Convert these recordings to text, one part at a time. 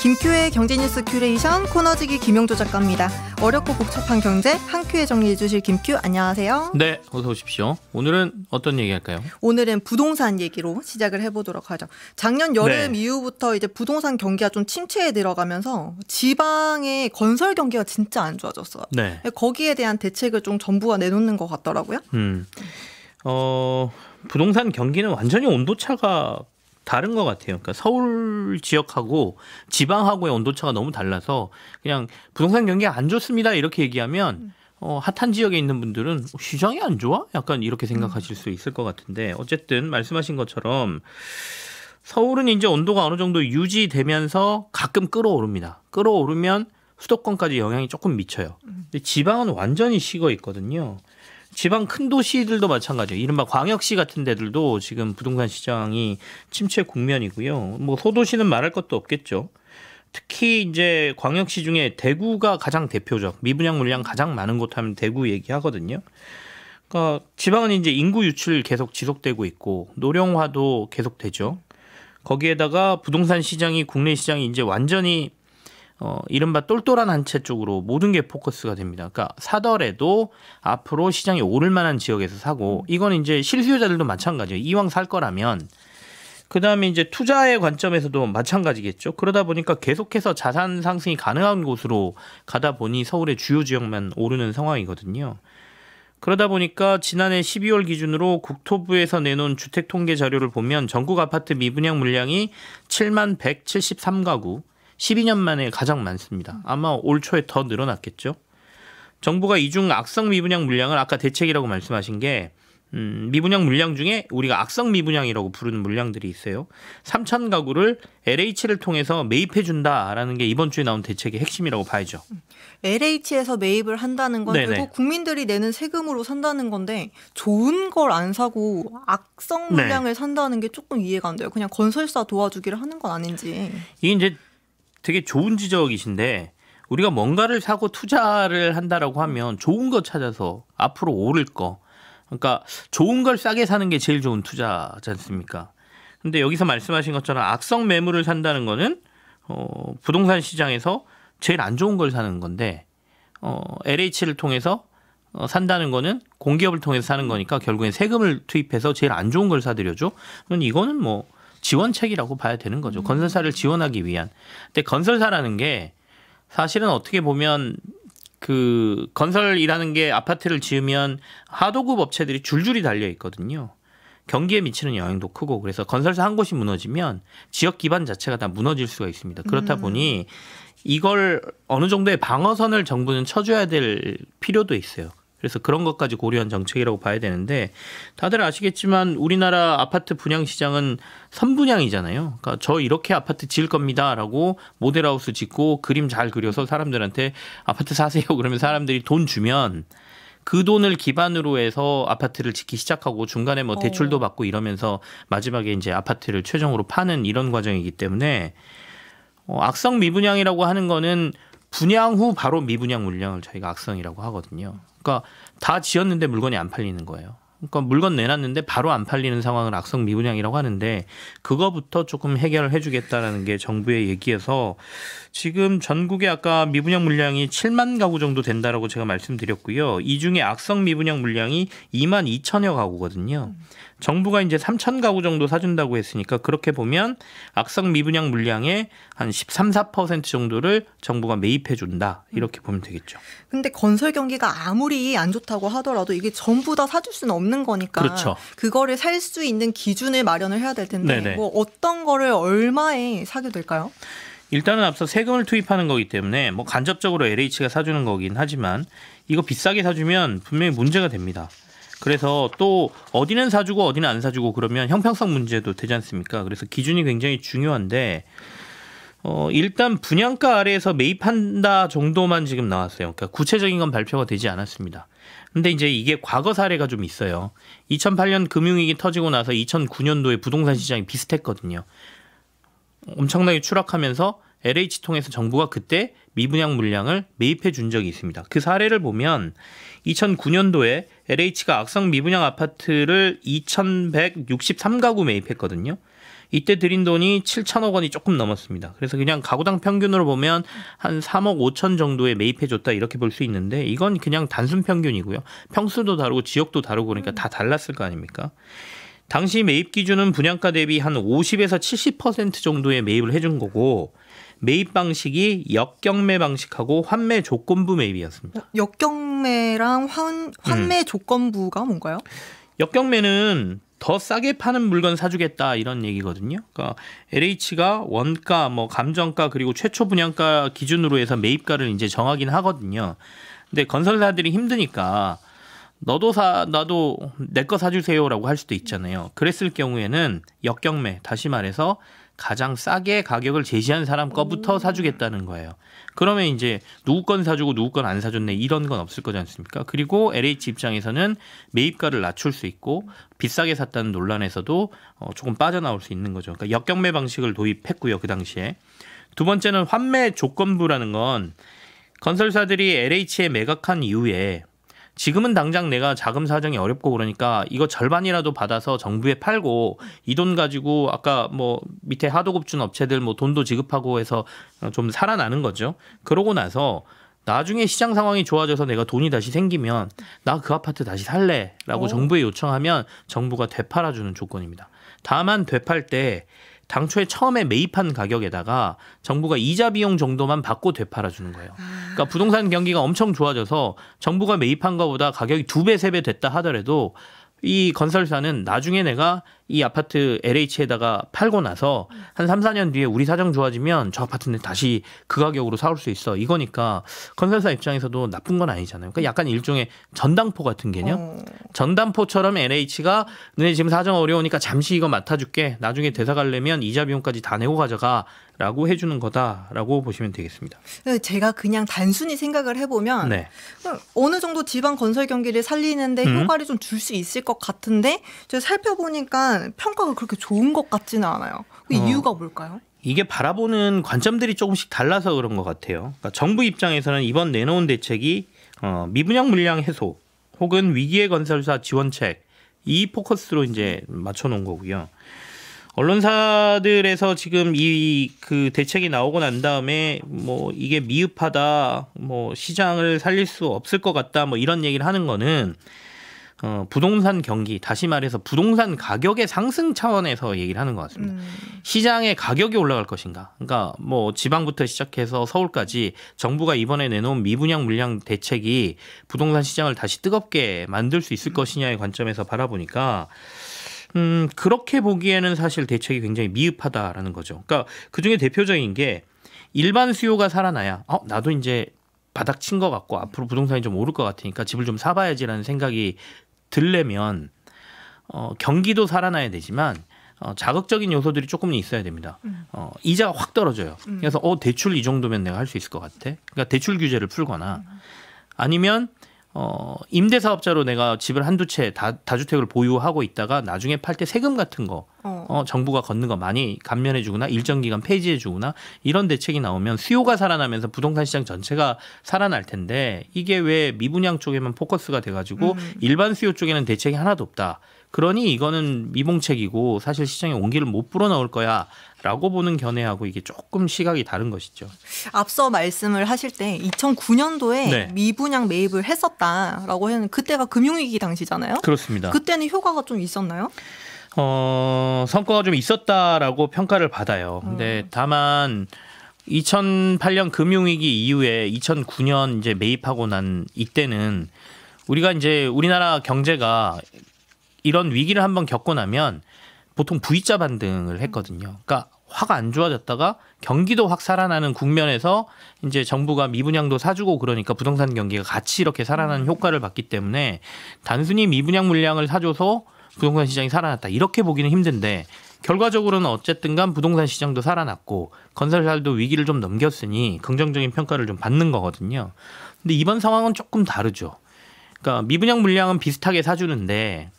김큐의 경제뉴스 큐레이션 코너지기 김용조 작가입니다. 어렵고 복잡한 경제 한 큐에 정리해 주실 김큐, 안녕하세요. 네, 어서 오십시오. 오늘은 어떤 얘기 할까요? 오늘은 부동산 얘기로 시작을 해보도록 하죠. 작년 여름 이후부터 이제 부동산 경기가 좀 침체에 들어가면서 지방의 건설 경기가 진짜 안 좋아졌어요. 네. 거기에 대한 대책을 좀 정부가 내놓는 것 같더라고요. 부동산 경기는 완전히 온도차가 다른 것 같아요. 그러니까 서울 지역하고 지방하고의 온도차가 너무 달라서 그냥 부동산 경기가 안 좋습니다 이렇게 얘기하면 핫한 지역에 있는 분들은 시장이 안 좋아? 약간 이렇게 생각하실 수 있을 것 같은데, 어쨌든 말씀하신 것처럼 서울은 이제 온도가 어느 정도 유지되면서 가끔 끌어오릅니다. 끌어오르면 수도권까지 영향이 조금 미쳐요. 근데 지방은 완전히 식어 있거든요. 지방 큰 도시들도 마찬가지예요. 이른바 광역시 같은 데들도 지금 부동산 시장이 침체 국면이고요. 뭐 소도시는 말할 것도 없겠죠. 특히 이제 광역시 중에 대구가 가장 대표적, 미분양 물량 가장 많은 곳 하면 대구 얘기하거든요. 그러니까 지방은 이제 인구 유출 계속 지속되고 있고 노령화도 계속되죠. 거기에다가 부동산 시장이, 국내 시장이 이제 완전히 이른바 똘똘한 한 채 쪽으로 모든 게 포커스가 됩니다. 그러니까 사더라도 앞으로 시장이 오를 만한 지역에서 사고, 이건 이제 실수요자들도 마찬가지예요. 이왕 살 거라면. 그다음에 이제 투자의 관점에서도 마찬가지겠죠. 그러다 보니까 계속해서 자산 상승이 가능한 곳으로 가다 보니 서울의 주요 지역만 오르는 상황이거든요. 그러다 보니까 지난해 12월 기준으로 국토부에서 내놓은 주택 통계 자료를 보면 전국 아파트 미분양 물량이 7만 173가구, 12년 만에 가장 많습니다. 아마 올 초에 더 늘어났겠죠. 정부가 이중 악성 미분양 물량을, 아까 대책이라고 말씀하신 게 미분양 물량 중에 우리가 악성 미분양이라고 부르는 물량들이 있어요. 3천 가구를 LH를 통해서 매입해 준다라는 게 이번 주에 나온 대책의 핵심이라고 봐야죠. LH에서 매입을 한다는 건 결국 국민들이 내는 세금으로 산다는 건데, 좋은 걸 안 사고 악성 물량을 산다는 게 조금 이해가 안 돼요. 그냥 건설사 도와주기를 하는 건 아닌지. 이게 이제 되게 좋은 지적이신데, 우리가 뭔가를 사고 투자를 한다라고 하면 좋은 거 찾아서 앞으로 오를 거, 그러니까 좋은 걸 싸게 사는 게 제일 좋은 투자지 않습니까? 근데 여기서 말씀하신 것처럼 악성 매물을 산다는 거는 부동산 시장에서 제일 안 좋은 걸 사는 건데, LH를 통해서 산다는 거는 공기업을 통해서 사는 거니까 결국엔 세금을 투입해서 제일 안 좋은 걸 사들여줘. 그럼 이거는 뭐 지원책이라고 봐야 되는 거죠. 건설사를 지원하기 위한. 근데 건설사라는 게 사실은 어떻게 보면 그 건설이라는 게, 아파트를 지으면 하도급 업체들이 줄줄이 달려 있거든요. 경기에 미치는 영향도 크고, 그래서 건설사 한 곳이 무너지면 지역 기반 자체가 다 무너질 수가 있습니다. 그렇다 보니 이걸 어느 정도의 방어선을 정부는 쳐줘야 될 필요도 있어요. 그래서 그런 것까지 고려한 정책이라고 봐야 되는데, 다들 아시겠지만 우리나라 아파트 분양 시장은 선분양이잖아요. 그러니까 저 이렇게 아파트 지을 겁니다라고 모델하우스 짓고 그림 잘 그려서 사람들한테 아파트 사세요 그러면 사람들이 돈 주면 그 돈을 기반으로 해서 아파트를 짓기 시작하고 중간에 뭐 대출도 받고 이러면서 마지막에 이제 아파트를 최종으로 파는 이런 과정이기 때문에, 악성 미분양이라고 하는 거는 분양 후 바로 미분양 물량을 저희가 악성이라고 하거든요. 그러니까 다 지었는데 물건이 안 팔리는 거예요. 그러니까 물건 내놨는데 바로 안 팔리는 상황을 악성 미분양이라고 하는데, 그거부터 조금 해결을 해주겠다라는 게 정부의 얘기여서 지금 전국에 아까 미분양 물량이 7만 가구 정도 된다라고 제가 말씀드렸고요. 이 중에 악성 미분양 물량이 2만 2천여 가구거든요. 정부가 이제 3천 가구 정도 사준다고 했으니까 그렇게 보면 악성 미분양 물량의 한 13, 14% 정도를 정부가 매입해 준다, 이렇게 보면 되겠죠. 근데 건설 경기가 아무리 안 좋다고 하더라도 이게 전부 다 사줄 수는 없는 거니까, 그렇죠. 그거를 살 수 있는 기준을 마련을 해야 될 텐데, 뭐 어떤 거를 얼마에 사게 될까요? 일단은 앞서 세금을 투입하는 거기 때문에 뭐 간접적으로 LH가 사주는 거긴 하지만 이거 비싸게 사주면 분명히 문제가 됩니다. 그래서 또 어디는 사주고 어디는 안 사주고 그러면 형평성 문제도 되지 않습니까? 그래서 기준이 굉장히 중요한데, 일단 분양가 아래에서 매입한다 정도만 지금 나왔어요. 그러니까 구체적인 건 발표가 되지 않았습니다. 근데 이제 이게 과거 사례가 좀 있어요. 2008년 금융위기 터지고 나서 2009년도에 부동산 시장이 비슷했거든요. 엄청나게 추락하면서 LH 통해서 정부가 그때 미분양 물량을 매입해 준 적이 있습니다. 그 사례를 보면 2009년도에 LH가 악성 미분양 아파트를 2,163가구 매입했거든요. 이때 들인 돈이 7천억 원이 조금 넘었습니다. 그래서 그냥 가구당 평균으로 보면 한 3억 5천 정도에 매입해줬다 이렇게 볼 수 있는데 이건 그냥 단순 평균이고요. 평수도 다르고 지역도 다르고 그러니까 다 달랐을 거 아닙니까? 당시 매입 기준은 분양가 대비 한 50에서 70% 정도의 매입을 해준 거고 매입 방식이 역경매 방식하고 환매 조건부 매입이었습니다. 역경매랑 환매 조건부가 뭔가요? 역경매는 더 싸게 파는 물건 사주겠다 이런 얘기거든요. 그러니까 LH가 원가, 뭐 감정가 그리고 최초 분양가 기준으로 해서 매입가를 이제 정하긴 하거든요. 근데 건설사들이 힘드니까 나도 내 거 사주세요라고 할 수도 있잖아요. 그랬을 경우에는 역경매, 다시 말해서 가장 싸게 가격을 제시한 사람 거부터 사주겠다는 거예요. 그러면 이제 누구 건 사주고 누구 건 안 사줬네 이런 건 없을 거지 않습니까? 그리고 LH 입장에서는 매입가를 낮출 수 있고 비싸게 샀다는 논란에서도 조금 빠져나올 수 있는 거죠. 그러니까 역경매 방식을 도입했고요. 그 당시에. 두 번째는 환매 조건부라는 건 건설사들이 LH에 매각한 이후에 지금은 당장 내가 자금 사정이 어렵고 그러니까 이거 절반이라도 받아서 정부에 팔고 이 돈 가지고 아까 뭐 밑에 하도급 준 업체들 뭐 돈도 지급하고 해서 좀 살아나는 거죠. 그러고 나서 나중에 시장 상황이 좋아져서 내가 돈이 다시 생기면 나 그 아파트 다시 살래라고 정부에 요청하면 정부가 되팔아주는 조건입니다. 다만 되팔 때 당초에 처음에 매입한 가격에다가 정부가 이자 비용 정도만 받고 되팔아주는 거예요. 그러니까 부동산 경기가 엄청 좋아져서 정부가 매입한 것보다 가격이 2배, 3배 됐다 하더라도 이 건설사는 나중에 내가 이 아파트 LH에다가 팔고 나서 한 3, 4년 뒤에 우리 사정 좋아지면 저 아파트는 다시 그 가격으로 사올 수 있어. 이거니까 건설사 입장에서도 나쁜 건 아니잖아요. 그러니까 약간 일종의 전당포 같은 개념. 전당포처럼 LH가 너네 지금 사정 어려우니까 잠시 이거 맡아줄게. 나중에 대사 가려면 이자 비용까지 다 내고 가져가. 라고 해주는 거다라고 보시면 되겠습니다. 제가 그냥 단순히 생각을 해보면 네. 어느 정도 지방 건설 경기를 살리는데 효과를 좀 줄 수 있을 것 같은데 제가 살펴보니까 평가가 그렇게 좋은 것 같지는 않아요. 그 이유가 뭘까요? 이게 바라보는 관점들이 조금씩 달라서 그런 것 같아요. 그러니까 정부 입장에서는 이번 내놓은 대책이 미분양 물량 해소 혹은 위기의 건설사 지원책 이 포커스로 이제 맞춰놓은 거고요. 언론사들에서 지금 그 대책이 나오고 난 다음에 뭐 이게 미흡하다, 뭐 시장을 살릴 수 없을 것 같다, 뭐 이런 얘기를 하는 거는 부동산 경기, 다시 말해서 부동산 가격의 상승 차원에서 얘기를 하는 것 같습니다. 시장의 가격이 올라갈 것인가? 그러니까 뭐 지방부터 시작해서 서울까지 정부가 이번에 내놓은 미분양 물량 대책이 부동산 시장을 다시 뜨겁게 만들 수 있을 것이냐의 관점에서 바라보니까. 그렇게 보기에는 사실 대책이 굉장히 미흡하다라는 거죠. 그러니까 그중에 대표적인 게 일반 수요가 살아나야 나도 이제 바닥 친 것 같고 앞으로 부동산이 좀 오를 것 같으니까 집을 좀 사봐야지라는 생각이 들려면 경기도 살아나야 되지만 자극적인 요소들이 조금은 있어야 됩니다. 이자가 확 떨어져요. 그래서 대출 이 정도면 내가 할 수 있을 것 같아. 그러니까 대출 규제를 풀거나 아니면 임대사업자로 내가 집을 한두 채 다주택을 보유하고 있다가 나중에 팔 때 세금 같은 거 정부가 걷는 거 많이 감면해 주거나 일정 기간 폐지해 주거나 이런 대책이 나오면 수요가 살아나면서 부동산 시장 전체가 살아날 텐데 이게 왜 미분양 쪽에만 포커스가 돼가지고 일반 수요 쪽에는 대책이 하나도 없다. 그러니 이거는 미봉책이고 사실 시장에 온기를 못 불어넣을 거야 라고 보는 견해하고 이게 조금 시각이 다른 것이죠. 앞서 말씀을 하실 때 2009년도에 네. 미분양 매입을 했었다라고 했는데 그때가 금융위기 당시잖아요. 그렇습니다. 그때는 효과가 좀 있었나요? 성과가 좀 있었다라고 평가를 받아요. 근데 다만 2008년 금융위기 이후에 2009년 이제 매입하고 난 이때는 우리가 이제 우리나라 경제가 이런 위기를 한번 겪고 나면 보통 V자 반등을 했거든요. 그러니까 확 안 좋아졌다가 경기도 확 살아나는 국면에서 이제 정부가 미분양도 사주고 그러니까 부동산 경기가 같이 이렇게 살아나는 효과를 봤기 때문에 단순히 미분양 물량을 사줘서 부동산 시장이 살아났다 이렇게 보기는 힘든데 결과적으로는 어쨌든 간 부동산 시장도 살아났고 건설사들도 위기를 좀 넘겼으니 긍정적인 평가를 좀 받는 거거든요. 근데 이번 상황은 조금 다르죠. 그러니까 미분양 물량은 비슷하게 사주는데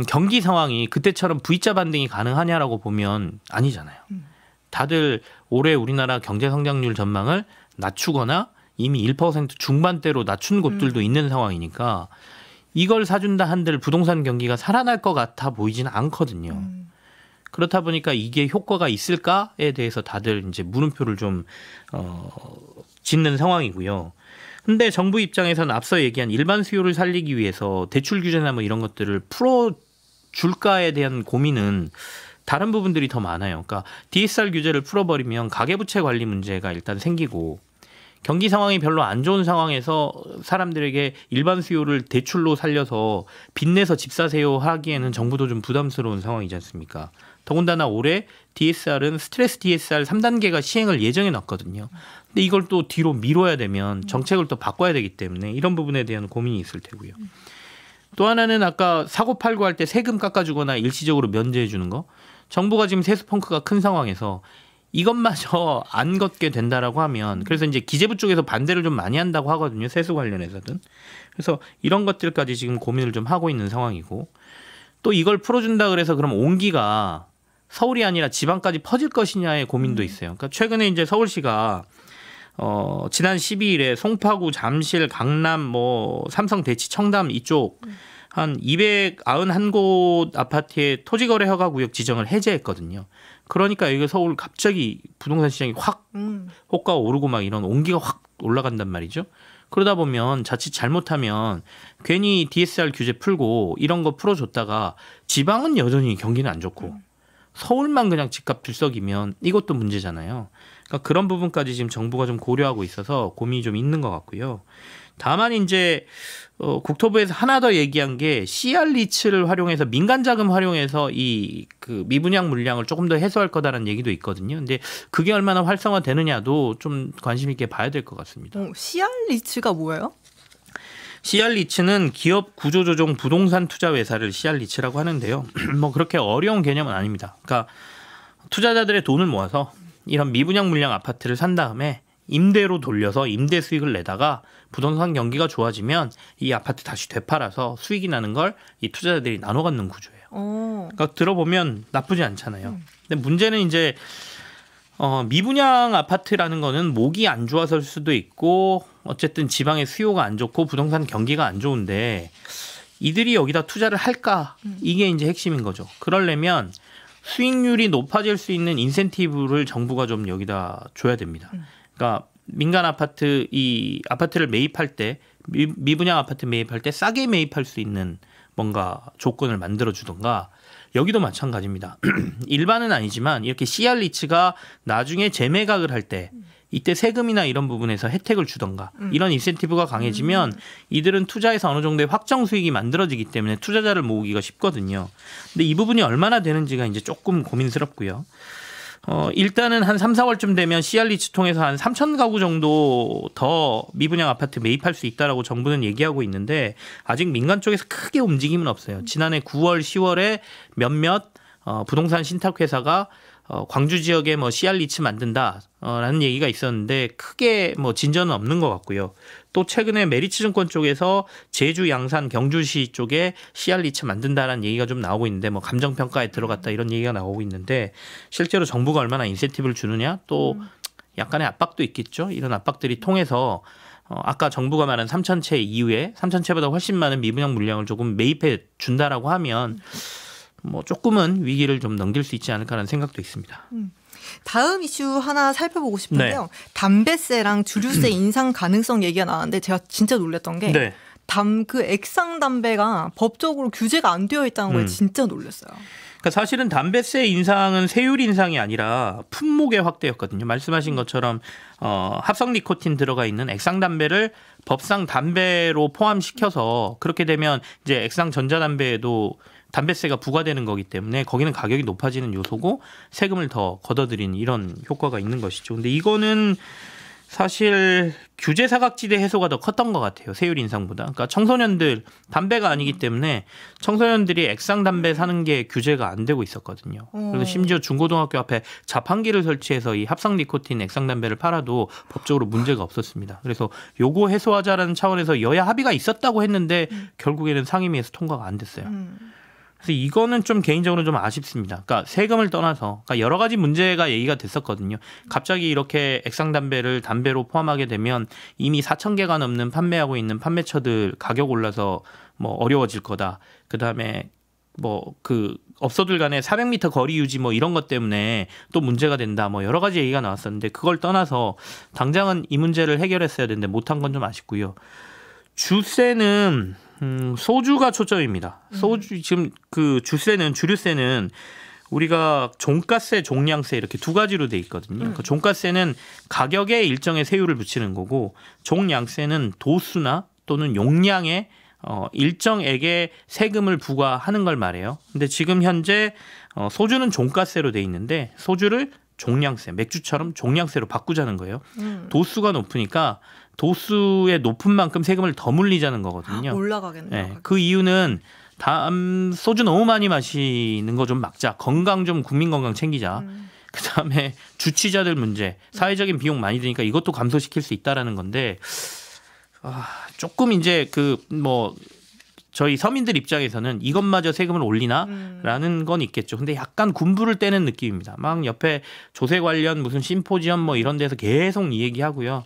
경기 상황이 그때처럼 V자 반등이 가능하냐라고 보면 아니잖아요. 다들 올해 우리나라 경제 성장률 전망을 낮추거나 이미 1% 중반대로 낮춘 곳들도 있는 상황이니까 이걸 사준다 한들 부동산 경기가 살아날 것 같아 보이지는 않거든요. 그렇다 보니까 이게 효과가 있을까에 대해서 다들 이제 물음표를 좀 짓는 상황이고요. 근데 정부 입장에서는 앞서 얘기한 일반 수요를 살리기 위해서 대출 규제나 뭐 이런 것들을 풀어줄까에 대한 고민은 다른 부분들이 더 많아요. 그러니까 DSR 규제를 풀어버리면 가계부채 관리 문제가 일단 생기고 경기 상황이 별로 안 좋은 상황에서 사람들에게 일반 수요를 대출로 살려서 빚내서 집 사세요 하기에는 정부도 좀 부담스러운 상황이지 않습니까? 더군다나 올해 DSR은 스트레스 DSR 3단계가 시행을 예정해 놨거든요. 근데 이걸 또 뒤로 미뤄야 되면 정책을 또 바꿔야 되기 때문에 이런 부분에 대한 고민이 있을 테고요. 또 하나는 아까 사고 팔고 할 때 세금 깎아주거나 일시적으로 면제해 주는 거. 정부가 지금 세수 펑크가 큰 상황에서 이것마저 안 걷게 된다라고 하면 그래서 이제 기재부 쪽에서 반대를 좀 많이 한다고 하거든요. 세수 관련해서든. 그래서 이런 것들까지 지금 고민을 좀 하고 있는 상황이고 또 이걸 풀어준다 그래서 그럼 온기가 서울이 아니라 지방까지 퍼질 것이냐의 고민도 있어요. 그러니까 최근에 이제 서울시가 지난 12일에 송파구, 잠실, 강남, 뭐 삼성, 대치, 청담 이쪽 한 291곳 아파트의 토지거래 허가 구역 지정을 해제했거든요. 그러니까 여기 서울 갑자기 부동산 시장이 확 호가가 오르고 막 이런 온기가 확 올라간단 말이죠. 그러다 보면 자칫 잘못하면 괜히 DSR 규제 풀고 이런 거 풀어줬다가 지방은 여전히 경기는 안 좋고 서울만 그냥 집값 들썩이면 이것도 문제잖아요. 그러니까 그런 부분까지 지금 정부가 좀 고려하고 있어서 고민이 좀 있는 것 같고요. 다만 이제 국토부에서 하나 더 얘기한 게 CR 리츠를 활용해서 민간 자금 활용해서 이 그 미분양 물량을 조금 더 해소할 거다라는 얘기도 있거든요. 근데 그게 얼마나 활성화되느냐도 좀 관심 있게 봐야 될 것 같습니다. CR 리츠가 뭐예요? CR 리츠는 기업 구조조정 부동산 투자 회사를 CR 리츠라고 하는데요. 뭐 그렇게 어려운 개념은 아닙니다. 그러니까 투자자들의 돈을 모아서 이런 미분양 물량 아파트를 산 다음에 임대로 돌려서 임대 수익을 내다가 부동산 경기가 좋아지면 이 아파트 다시 되팔아서 수익이 나는 걸 이 투자자들이 나눠 갖는 구조예요. 그러니까 들어보면 나쁘지 않잖아요. 근데 문제는 이제 미분양 아파트라는 거는 목이 안 좋아서일 수도 있고 어쨌든 지방의 수요가 안 좋고 부동산 경기가 안 좋은데 이들이 여기다 투자를 할까? 이게 이제 핵심인 거죠. 그러려면 수익률이 높아질 수 있는 인센티브를 정부가 좀 여기다 줘야 됩니다. 그러니까 민간 아파트 이 아파트를 매입할 때 미분양 아파트 매입할 때 싸게 매입할 수 있는 뭔가 조건을 만들어 주던가 여기도 마찬가지입니다. 일반은 아니지만 이렇게 CR 리츠가 나중에 재매각을 할 때 이때 세금이나 이런 부분에서 혜택을 주던가 이런 인센티브가 강해지면 이들은 투자해서 어느 정도의 확정 수익이 만들어지기 때문에 투자자를 모으기가 쉽거든요. 근데 이 부분이 얼마나 되는지가 이제 조금 고민스럽고요. 일단은 한 3, 4월쯤 되면 CR 리츠 통해서 한 3천 가구 정도 더 미분양 아파트 매입할 수 있다라고 정부는 얘기하고 있는데 아직 민간 쪽에서 크게 움직임은 없어요. 지난해 9월, 10월에 몇몇 부동산 신탁회사가 광주 지역에 뭐 CR 리츠 만든다라는 얘기가 있었는데 크게 뭐 진전은 없는 것 같고요. 또 최근에 메리츠증권 쪽에서 제주, 양산, 경주시 쪽에 CR 리츠 만든다라는 얘기가 좀 나오고 있는데 뭐 감정평가에 들어갔다 이런 얘기가 나오고 있는데 실제로 정부가 얼마나 인센티브를 주느냐 또 약간의 압박도 있겠죠. 이런 압박들이 통해서 아까 정부가 말한 3,000채 이후에 3,000채보다 훨씬 많은 미분양 물량을 조금 매입해 준다라고 하면 뭐 조금은 위기를 좀 넘길 수 있지 않을까라는 생각도 있습니다. 다음 이슈 하나 살펴보고 싶은데요. 네. 담배세랑 주류세 인상 가능성 얘기가 나왔는데 제가 진짜 놀랐던 게 네. 그 액상 담배가 법적으로 규제가 안 되어 있다는 거에 진짜 놀랐어요. 그러니까 사실은 담배세 인상은 세율 인상이 아니라 품목의 확대였거든요. 말씀하신 것처럼 합성 니코틴 들어가 있는 액상 담배를 법상 담배로 포함시켜서 그렇게 되면 이제 액상 전자담배에도 담배세가 부과되는 거기 때문에 거기는 가격이 높아지는 요소고 세금을 더 걷어들이는 이런 효과가 있는 것이죠. 근데 이거는 사실 규제 사각지대 해소가 더 컸던 것 같아요. 세율 인상보다. 그러니까 청소년들 담배가 아니기 때문에 청소년들이 액상 담배 사는 게 규제가 안 되고 있었거든요. 그래서 심지어 중고등학교 앞에 자판기를 설치해서 이 합성 니코틴 액상 담배를 팔아도 법적으로 문제가 없었습니다. 그래서 요거 해소하자라는 차원에서 여야 합의가 있었다고 했는데 결국에는 상임위에서 통과가 안 됐어요. 그래서 이거는 좀 개인적으로 좀 아쉽습니다. 그러니까 세금을 떠나서 그러니까 여러 가지 문제가 얘기가 됐었거든요. 갑자기 이렇게 액상 담배를 담배로 포함하게 되면 이미 4,000개가 넘는 판매하고 있는 판매처들 가격 올라서 뭐 어려워질 거다. 그다음에 뭐 그 업소들 간의 400m 거리 유지 뭐 이런 것 때문에 또 문제가 된다 뭐 여러 가지 얘기가 나왔었는데 그걸 떠나서 당장은 이 문제를 해결했어야 되는데 못한 건 좀 아쉽고요. 주세는 소주가 초점입니다. 소주 지금 그 주류세는 우리가 종가세, 종량세 이렇게 두 가지로 돼 있거든요. 그러니까 종가세는 가격에 일정의 세율을 붙이는 거고 종량세는 도수나 또는 용량에 일정액의 세금을 부과하는 걸 말해요. 근데 지금 현재 소주는 종가세로 돼 있는데 소주를 종량세, 맥주처럼 종량세로 바꾸자는 거예요. 도수가 높으니까 도수의 높은 만큼 세금을 더 물리자는 거거든요. 올라가겠네요. 네, 그 이유는 소주 너무 많이 마시는 거 좀 막자. 건강 좀 국민 건강 챙기자. 그다음에 주치자들 문제, 사회적인 비용 많이 드니까 이것도 감소시킬 수 있다라는 건데 조금 이제 저희 서민들 입장에서는 이것마저 세금을 올리나라는 건 있겠죠. 근데 약간 군부를 떼는 느낌입니다. 막 옆에 조세 관련 무슨 심포지엄 뭐 이런 데서 계속 이 얘기하고요.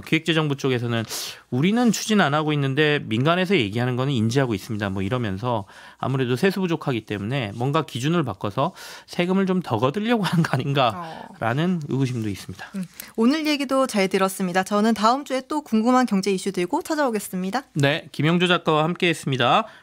기획재정부 쪽에서는 우리는 추진 안 하고 있는데 민간에서 얘기하는 거는 인지하고 있습니다. 뭐 이러면서 아무래도 세수 부족하기 때문에 뭔가 기준을 바꿔서 세금을 좀 더 거두려고 하는 거 아닌가라는 의구심도 있습니다. 오늘 얘기도 잘 들었습니다. 저는 다음 주에 또 궁금한 경제 이슈 들고 찾아오겠습니다. 네, 김영조 작가와 함께했습니다.